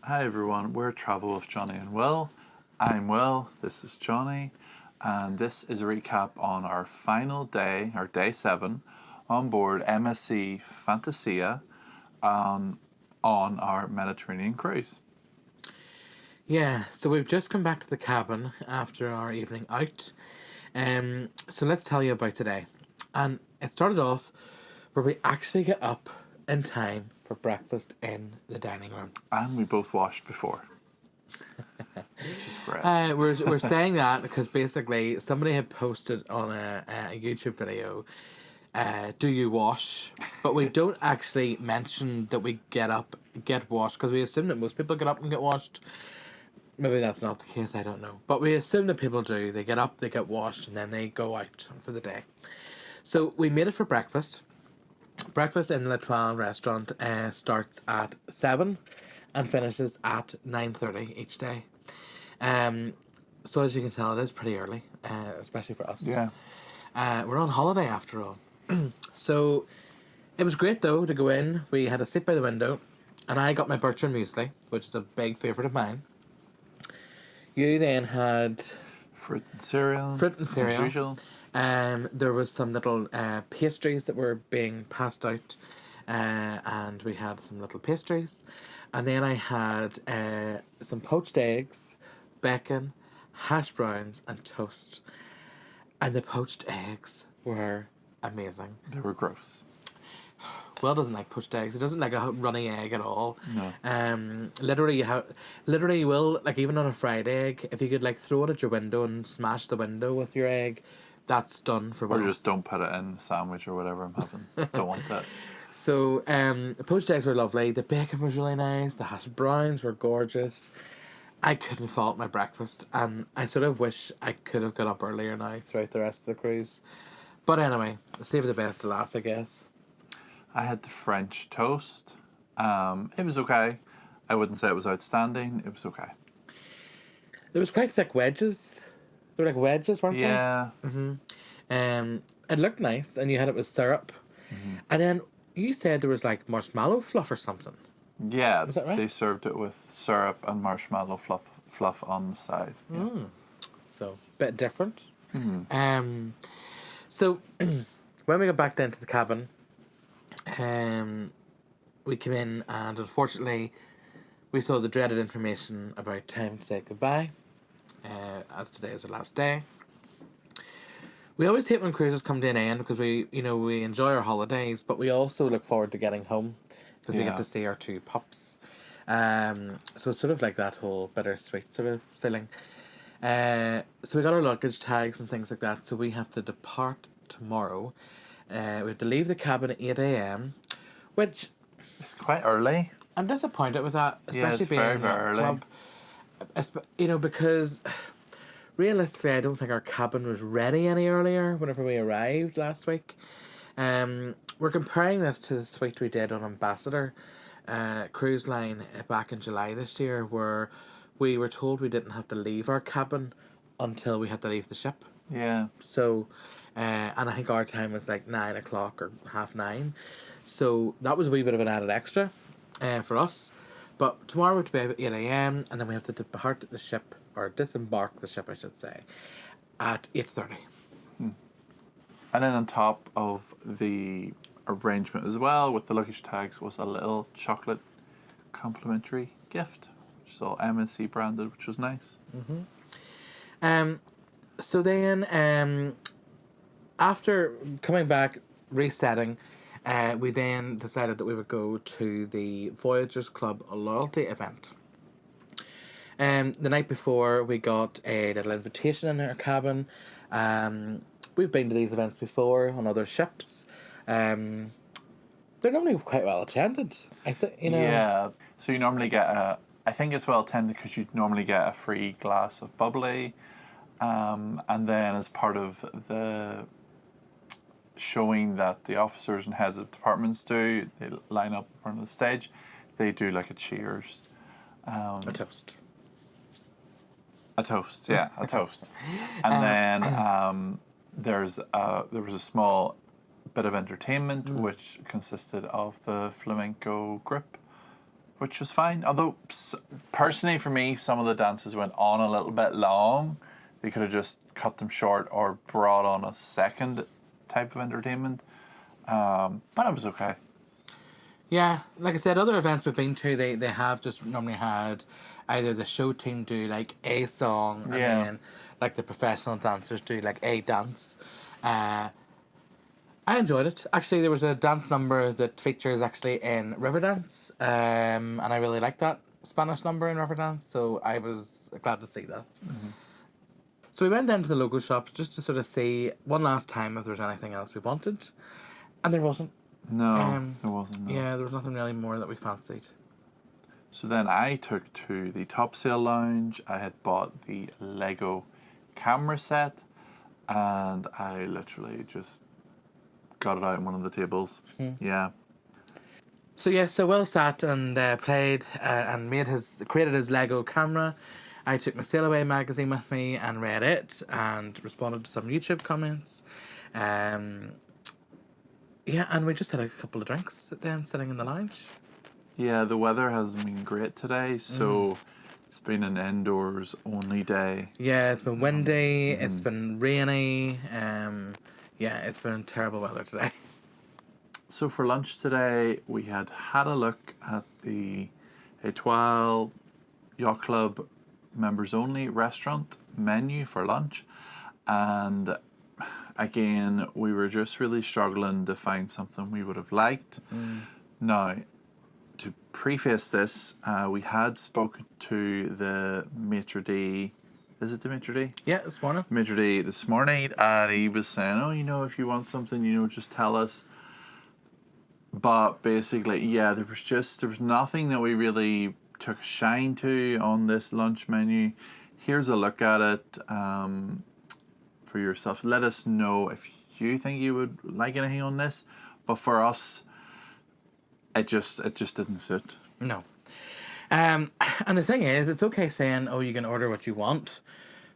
Hi everyone, we're Travel with Johnny and Will. I'm Will, this is Johnny, and this is a recap on our final day, our day 7, on board MSC Fantasia on our Mediterranean cruise. Yeah, so we've just come back to the cabin after our evening out. So let's tell you about today. And it started off where we actually get up in time for breakfast in the dining room. And we both washed before, which is great. We're saying that because basically somebody had posted on a YouTube video, do you wash? But we don't actually mention that we get up, get washed, because we assume that most people get up and get washed. Maybe that's not the case, I don't know. But we assume that people do. They get up, they get washed, and then they go out for the day. So we made it for breakfast. Breakfast in L'Etoile restaurant starts at 7 and finishes at 9:30 each day. So as you can tell, it is pretty early, especially for us. Yeah. We're on holiday after all. So it was great though to go in. We had a seat by the window, and I got my Bircher muesli, which is a big favourite of mine. You then had Fruit and cereal. As usual. There was some little pastries that were being passed out, and we had some little pastries, and then I had some poached eggs, bacon, hash browns, and toast. And the poached eggs were amazing. They were gross. Will doesn't like poached eggs. It doesn't like a runny egg at all. No. Literally, Will, like, even on a fried egg, if you could like throw it at your window and smash the window with your egg, that's done for Will. Or just don't put it in the sandwich or whatever I'm having. Don't want that. So, the poached eggs were lovely. The bacon was really nice. The hash browns were gorgeous. I couldn't fault my breakfast, and I sort of wish I could have got up earlier now throughout the rest of the cruise. But anyway, save the best to last, I guess. I had the French toast. It was okay. I wouldn't say it was outstanding. It was okay. There was quite thick wedges. They were like wedges, weren't Yeah. they? It looked nice, and you had it with syrup. And then you said there was like marshmallow fluff or something. Yeah, Was that right? they served it with syrup and marshmallow fluff on the side. Yeah. So, bit different. So, when we got back down to the cabin, we came in, and unfortunately we saw the dreaded information about time to say goodbye, as today is our last day. We always hate when cruises come to an end because we enjoy our holidays, but we also look forward to getting home because we Yeah. get to see our 2 pups. So it's sort of like that whole bittersweet sort of feeling. So we got our luggage tags and things like that, so we have to depart tomorrow. We have to leave the cabin at 8 a.m, which It's quite early. I'm disappointed with that, especially it's being very, in very that early. club. Because realistically, I don't think our cabin was ready any earlier whenever we arrived last week. We're comparing this to the suite we did on Ambassador cruise line back in July this year, where we were told we didn't have to leave our cabin until we had to leave the ship. Yeah. So, and I think our time was like 9 o'clock or 9:30. So that was a wee bit of an added extra for us. But tomorrow we have to be up at 8 a.m, and then we have to depart the ship, or disembark the ship, I should say, at 8:30. And then on top of the arrangement as well with the luggage tags was a little chocolate complimentary gift, which is all MSC branded, which was nice. So then, after coming back, resetting, we then decided that we would go to the Voyagers Club loyalty event. The night before, we got a little invitation in our cabin. We've been to these events before on other ships. They're normally quite well attended. I think, Yeah. So you normally get I think it's well attended because you normally get a free glass of bubbly. And then as part of the showing that the officers and heads of departments do, they line up in front of the stage, they do like a cheers. a toast. A toast, yeah, a toast. And then there was a small bit of entertainment which consisted of the flamenco group which was fine. Although, personally for me, some of the dances went on a little bit long. They could have just cut them short or brought on a second type of entertainment. But it was okay. Yeah, like I said, other events we've been to, they have just normally had either the show team do like a song and then like the professional dancers do like a dance. I enjoyed it. Actually, there was a dance number that features actually in Riverdance, and I really liked that Spanish number in Riverdance, so I was glad to see that. Mm-hmm. So we went then to the local shops just to sort of see one last time if there was anything else we wanted, and there wasn't. No, there wasn't. No. Yeah, there was nothing really more that we fancied. So then I took to the Top Sail Lounge. I had bought the Lego camera set, and I literally just got it out on one of the tables. Mm-hmm. Yeah. So Will sat and played and created his Lego camera. I took my Sail Away magazine with me and read it and responded to some YouTube comments. Yeah, and we just had a couple of drinks then sitting in the lounge. Yeah, the weather has been great today, so it's been an indoors only day. Yeah, it's been windy, it's been rainy, yeah, it's been terrible weather today. So for lunch today, we had a look at the Étoile Yacht Club members only restaurant menu for lunch, and again, we were just really struggling to find something we would have liked. Now, to preface this, we had spoken to the maitre d'. Is it the maitre d'? Yeah, this morning. Maitre d' this morning, and he was saying, "Oh, if you want something, just tell us." But basically, yeah, there was nothing that we really took a shine to on this lunch menu. Here's a look at it. For yourself, let us know if you think you would like anything on this, but for us it just didn't suit. No. And the thing is, it's okay saying, oh, you can order what you want,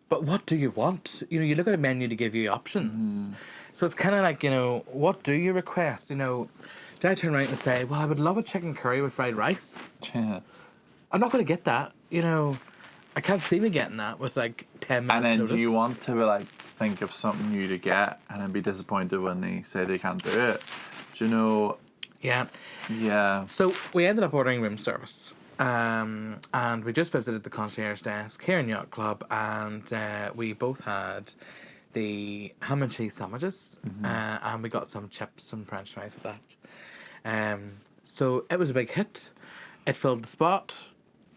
but what do you want? You look at a menu to give you options. So it's kind of like, what do you request? Do I turn around and say, well, I would love a chicken curry with fried rice? Yeah. I'm not going to get that. I can't see me getting that with like 10 minutes And then notice. do you want to think of something new to get and then be disappointed when they say they can't do it? Yeah. Yeah. So we ended up ordering room service. And we just visited the concierge desk here in Yacht Club, and we both had the ham and cheese sandwiches, and we got some chips and french fries with that. So it was a big hit. It filled the spot.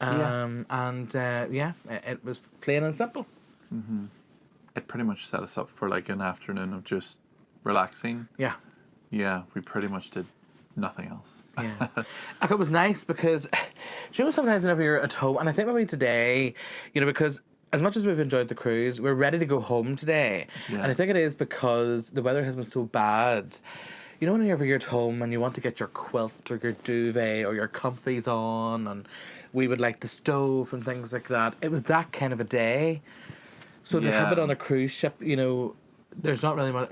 It was plain and simple. It pretty much set us up for an afternoon of just relaxing. Yeah. Yeah, we pretty much did nothing else. Yeah. It was nice because, sometimes whenever you're at home, and I think maybe today, because as much as we've enjoyed the cruise, we're ready to go home today. Yeah. And I think it is because the weather has been so bad. Whenever you're at home and you want to get your quilt or your duvet or your comfies on, and we would like the stove and things like that. It was that kind of a day. So to have it on a cruise ship, there's not really much,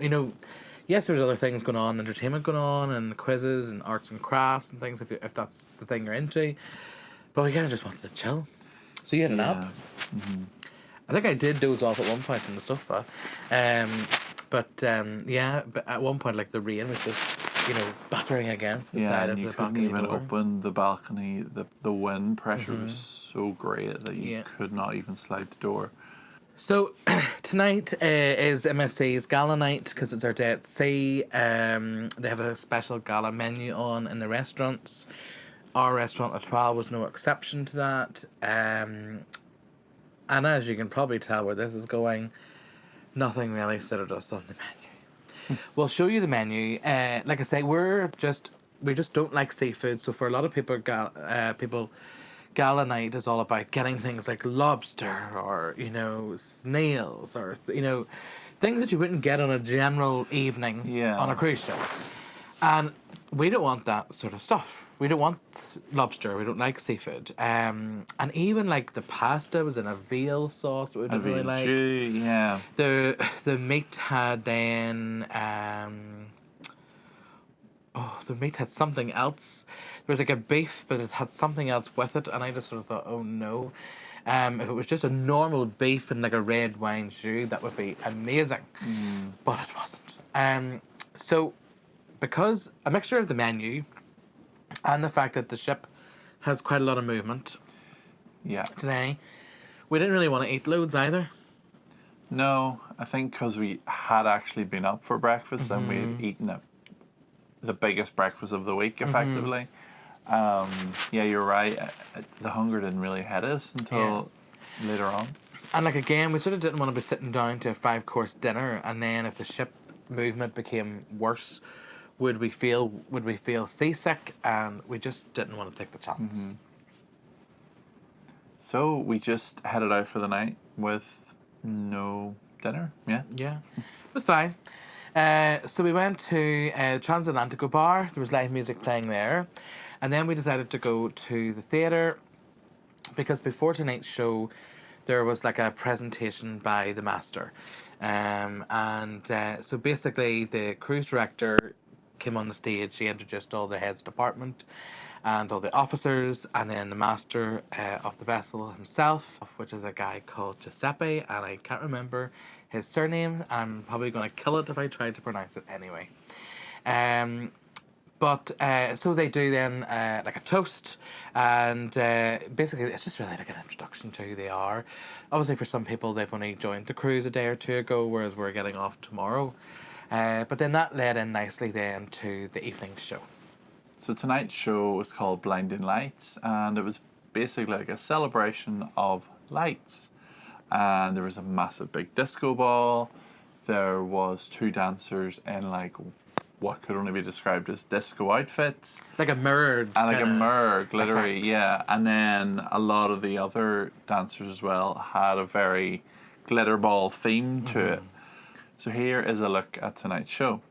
yes, there's other things going on, entertainment going on, and quizzes and arts and crafts and things if that's the thing you're into. But we kind of just wanted to chill. So you had a nap. I think I did doze off at one point on the sofa. But at one point, the rain was just, battering against the side of the balcony you couldn't even door. open the balcony. The wind pressure was so great that you could not even slide the door. So tonight is MSC's Gala Night because it's our day at sea. They have a special gala menu on in the restaurants. Our restaurant Étoile was no exception to that. And as you can probably tell where this is going, nothing really suited us on the menu. We'll show you the menu. Like I say, we just don't like seafood. So for a lot of people, Gala Night is all about getting things like lobster or, snails or, things that you wouldn't get on a general evening on a cruise ship. And we don't want that sort of stuff. We don't want lobster. We don't like seafood. And even the pasta was in a veal sauce that we didn't really like. Yeah. The meat had then the meat had something else. There was like a beef, but it had something else with it, and I just sort of thought, oh no. If it was just a normal beef and like a red wine jus, that would be amazing. But it wasn't. So, because a mixture of the menu and the fact that the ship has quite a lot of movement Yeah. today, we didn't really want to eat loads either. No, I think because we had actually been up for breakfast and we had eaten the biggest breakfast of the week, effectively. Yeah, you're right. The hunger didn't really hit us until later on. And like again, we sort of didn't want to be sitting down to a 5-course dinner, and then if the ship movement became worse, would we feel seasick? And we just didn't want to take the chance. So we just headed out for the night with no dinner. Yeah. Yeah, it was fine. So we went to Transatlantico Bar. There was live music playing there. And then we decided to go to the theatre because before tonight's show, there was like a presentation by the master. So basically the cruise director came on the stage. She introduced all the heads of department and all the officers, and then the master of the vessel himself, which is a guy called Giuseppe, and I can't remember his surname. I'm probably going to kill it if I try to pronounce it anyway. So they do then like a toast, and basically it's just really like an introduction to who they are. Obviously for some people they've only joined the cruise a day or two ago, whereas we're getting off tomorrow. But then that led in nicely then to the evening show. So tonight's show was called Blinding Lights, and it was basically like a celebration of lights. And there was a massive big disco ball. There was 2 dancers in like what could only be described as disco outfits. Like a mirrored. And like a mirror, glittery, effect. yeah. And then a lot of the other dancers as well had a very glitter ball theme to it. So here is a look at tonight's show.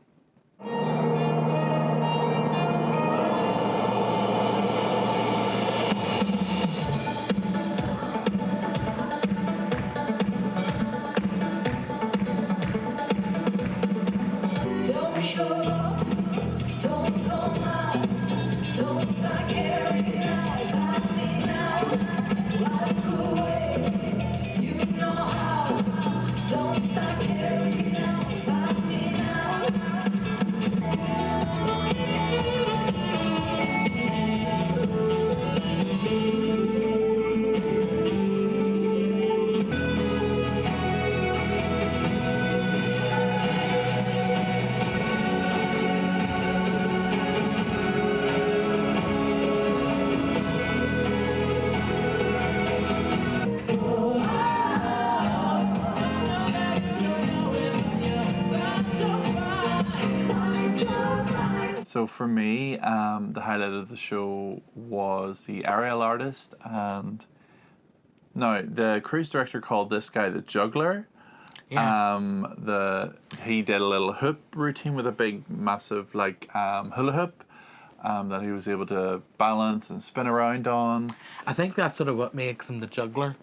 So for me, the highlight of the show was the aerial artist, and no, the cruise director called this guy the juggler. Yeah. He did a little hoop routine with a big, massive like hula hoop that he was able to balance and spin around on. I think that's sort of what makes him the juggler.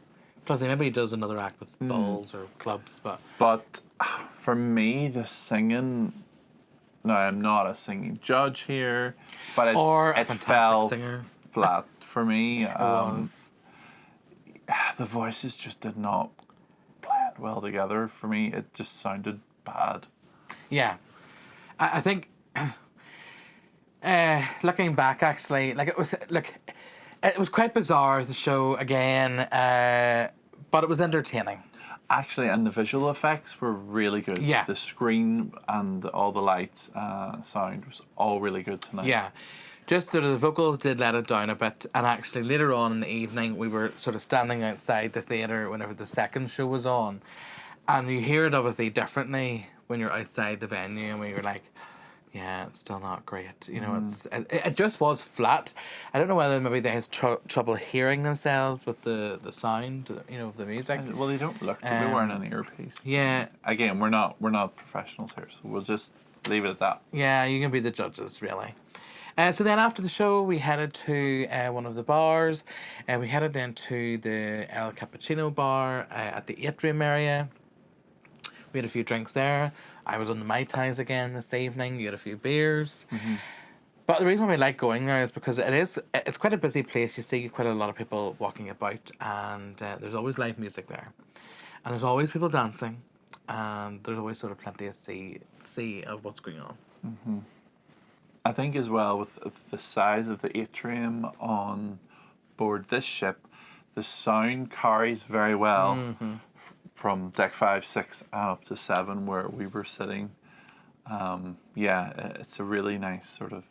Plus, maybe he does another act with balls or clubs, but for me, the singing. No, I'm not a singing judge here, but it fell singer. flat for me. Was. The voices just did not blend well together for me. It just sounded bad. Yeah, I think looking back, actually, like it was quite bizarre, the show again, but it was entertaining. Actually, and the visual effects were really good. Yeah. The screen and all the lights, sound was all really good tonight. Yeah. Just sort of the vocals did let it down a bit, and actually later on in the evening we were sort of standing outside the theatre whenever the second show was on, and you hear it obviously differently when you're outside the venue, and we were like, yeah, it's still not great. You know, it just was flat. I don't know whether maybe they had trouble hearing themselves with the sound, you know, of the music. Well, they don't look to be wearing an earpiece. Yeah. Again, we're not professionals here, so we'll just leave it at that. Yeah, you can be the judges, really. So then after the show, we headed to one of the bars, and we headed then to the El Cappuccino bar at the atrium area. We had a few drinks there. I was on the Mai Tais again this evening. You had a few beers. But the reason why we like going there is because it's quite a busy place. You see quite a lot of people walking about, and there's always live music there, and there's always people dancing, and there's always sort of plenty to see of what's going on. I think as well with the size of the atrium on board this ship, the sound carries very well from deck 5, 6, and up to 7 where we were sitting. It's a really nice sort of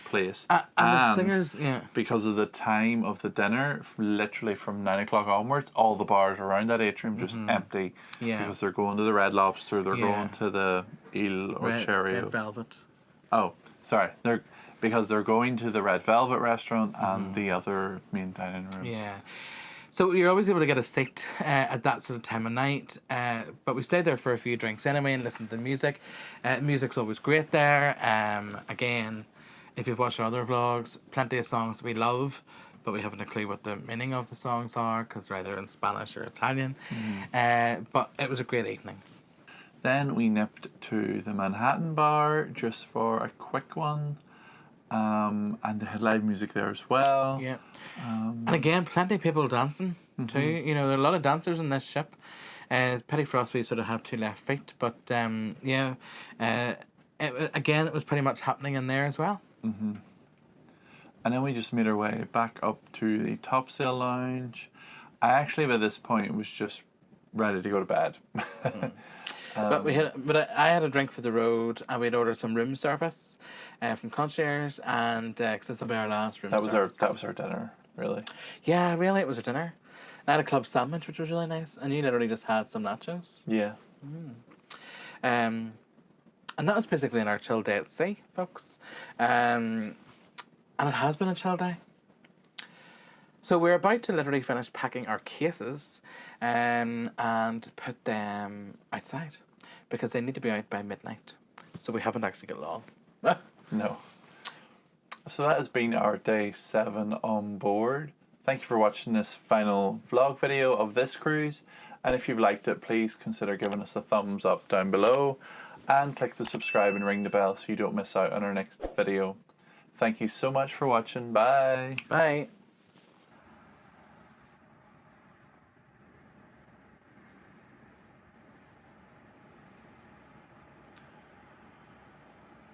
place. And the singers, because of the time of the dinner, literally from 9 o'clock onwards, all the bars around that atrium just empty. Yeah. Because they're going to the Red Lobster, they're going to the Eel or Cherry. Red Velvet. Oh, sorry. Because they're going to the Red Velvet restaurant and the other main dining room. Yeah. So you're always able to get a seat at that sort of time of night. But we stayed there for a few drinks anyway and listened to the music. Music's always great there. Again, if you've watched our other vlogs, plenty of songs we love, but we haven't a clue what the meaning of the songs are because they're either in Spanish or Italian. But it was a great evening. Then we nipped to the Manhattan bar just for a quick one. And they had live music there as well. Yeah. And again, plenty of people dancing too. You know, there are a lot of dancers in this ship. It's pity for us we sort of have 2 left feet, but it was pretty much happening in there as well. And then we just made our way back up to the Topsail Lounge. I actually, by this point, was just ready to go to bed. But I had a drink for the road, and we'd ordered some room service from concierge, and because this will be our last room. That was our dinner, really. Yeah, really, it was our dinner. I had a club sandwich, which was really nice, and you literally just had some nachos. Yeah. And that was basically in our chill day at sea, folks. And it has been a chill day. So we're about to literally finish packing our cases and put them outside because they need to be out by midnight. So we haven't actually got long. No. So that has been our day 7 on board. Thank you for watching this final vlog video of this cruise. And if you've liked it, please consider giving us a thumbs up down below and click the subscribe and ring the bell so you don't miss out on our next video. Thank you so much for watching. Bye. Bye.